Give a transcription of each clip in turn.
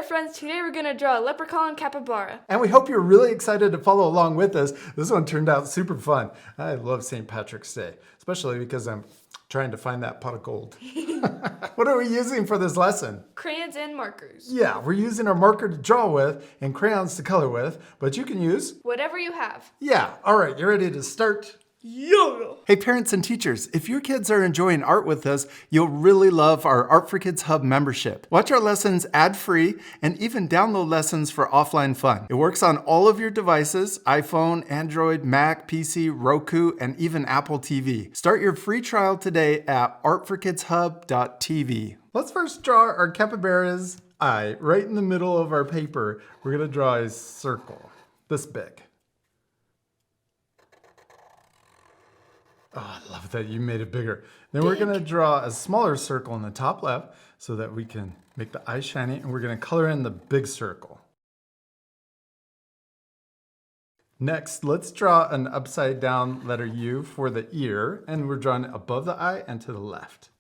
friends, today we're going to draw a leprechaun capybara. And we hope you're really excited to follow along with us. This one turned out super fun. I love St. Patrick's Day, especially because I'm trying to find that pot of gold. What are we using for this lesson? Crayons and markers. Yeah, we're using our marker to draw with and crayons to color with, but you can use whatever you have. Yeah, all right, you ready to start? Yo! Hey parents and teachers, if your kids are enjoying art with us, you'll really love our Art for Kids Hub membership. Watch our lessons ad-free and even download lessons for offline fun. It works on all of your devices, iPhone, Android, Mac, PC, Roku, and even Apple TV. Start your free trial today at artforkidshub.tv. Let's first draw our capybara's eye. Right in the middle of our paper, we're gonna draw a circle, this big. Oh, I love that you made it bigger. Then we're gonna draw a smaller circle in the top left so that we can make the eye shiny, and we're gonna color in the big circle. Next, let's draw an upside down letter U for the ear, and we're drawing it above the eye and to the left.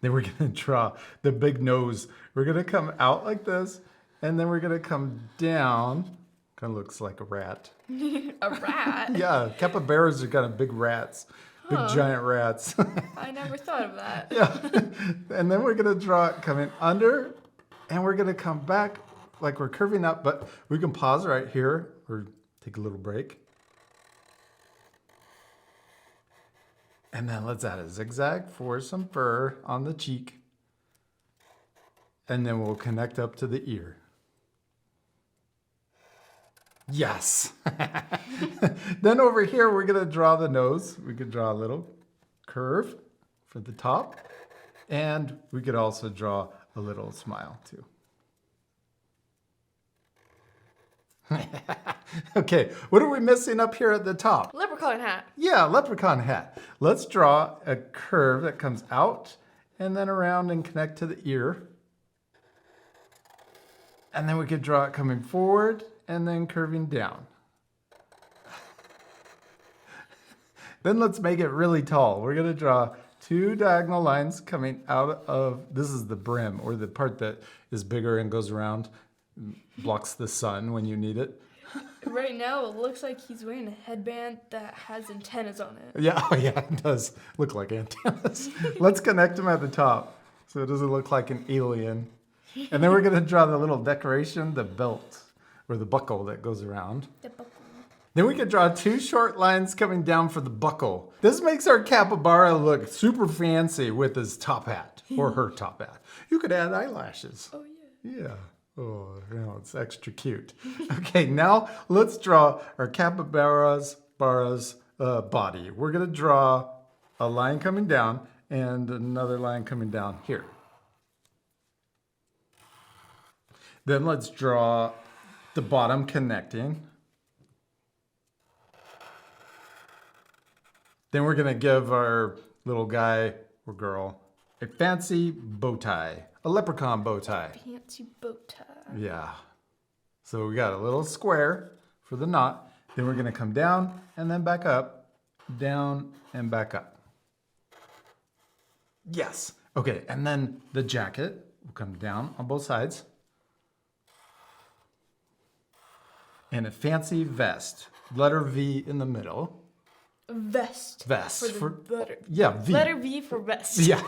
Then we're gonna draw the big nose. We're gonna come out like this, and then we're gonna come down. Kind of looks like a rat. A rat? Yeah, capybaras are kind of big rats. Big giant rats. I never thought of that. Yeah. And then we're gonna draw it coming under, and we're gonna come back like we're curving up, but we can pause right here or take a little break. And then let's add a zigzag for some fur on the cheek. And then we'll connect up to the ear. Yes. Then over here, we're gonna draw the nose. We could draw a little curve for the top. And we could also draw a little smile too. Okay, what are we missing up here at the top? Leprechaun hat. Yeah, leprechaun hat. Let's draw a curve that comes out and then around and connect to the ear. And then we could draw it coming forward and then curving down. Then let's make it really tall. We're gonna draw two diagonal lines coming out of, this is the brim, or the part that is bigger and goes around, blocks the sun when you need it. Right now, it looks like he's wearing a headband that has antennas on it. Yeah, oh yeah, it does look like antennas. Let's connect them at the top so it doesn't look like an alien. And then we're gonna draw the little decoration, the belt, or the buckle that goes around. The buckle. Then we could draw two short lines coming down for the buckle. This makes our capybara look super fancy with his top hat, or her top hat. You could add eyelashes. Oh yeah. Yeah. Oh, no, it's extra cute. Okay, now let's draw our capybara's body. We're gonna draw a line coming down and another line coming down here. Then let's draw the bottom connecting. Then we're gonna give our little guy or girl a fancy bow tie, a leprechaun bow tie. Fancy bow tie. Yeah. So we got a little square for the knot. Then we're gonna come down and then back up, down and back up. Yes. Okay, and then the jacket will come down on both sides. And a fancy vest, letter V in the middle. Vest. Vest. For the letter. Yeah, V. Letter V for vest. Yeah.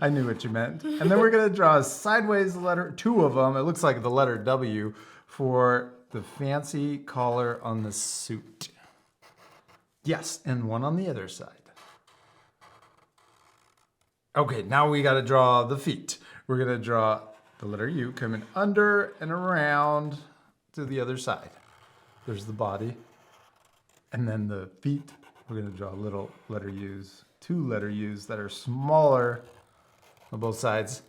I knew what you meant. And then we're going to draw a sideways letter, two of them. It looks like the letter W for the fancy collar on the suit. Yes, and one on the other side. Okay, now we got to draw the feet. We're going to draw the letter U coming under and around to the other side. There's the body. And then the feet, we're going to draw little letter U's, two letter U's that are smaller on both sides.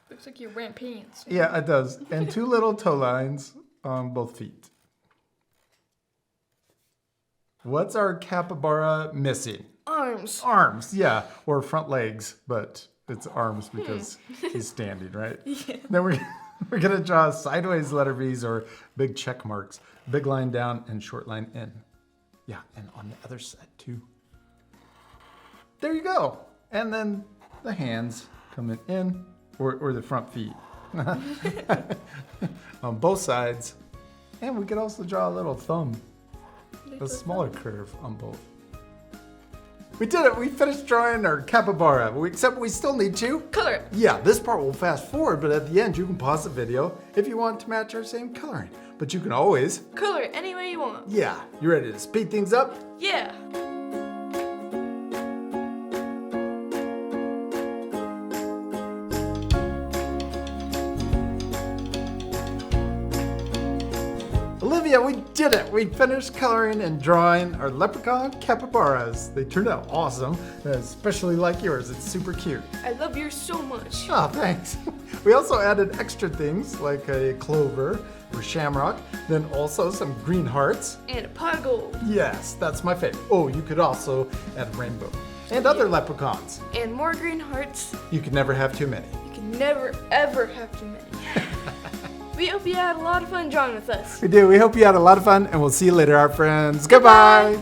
Looks like you're wearing pants. Yeah, it does. And two little toe lines on both feet. What's our capybara missing? Arms. Arms, yeah. Or front legs, but it's arms because he's standing, right? Yeah. Then we're going to draw sideways letter V's or big check marks. Big line down and short line in. Yeah, and on the other side too. There you go. And then the hands coming in, or the front feet on both sides. And we could also draw a little thumb, a smaller curve on both. We did it! We finished drawing our capybara, except we still need to color it. Yeah, this part will fast forward, but at the end you can pause the video if you want to match our same coloring. But you can always Color it any way you want. Yeah, you ready to speed things up? Yeah. Olivia, we did it! We finished coloring and drawing our leprechaun capybaras. They turned out awesome, especially like yours. It's super cute. I love yours so much. Oh, thanks. We also added extra things like a clover or shamrock, then also some green hearts. And a pot of gold. Yes, that's my favorite. Oh, you could also add a rainbow. And other leprechauns. And more green hearts. You can never have too many. You can never, ever have too many. We hope you had a lot of fun drawing with us. We do. We hope you had a lot of fun, and we'll see you later, our friends. Goodbye.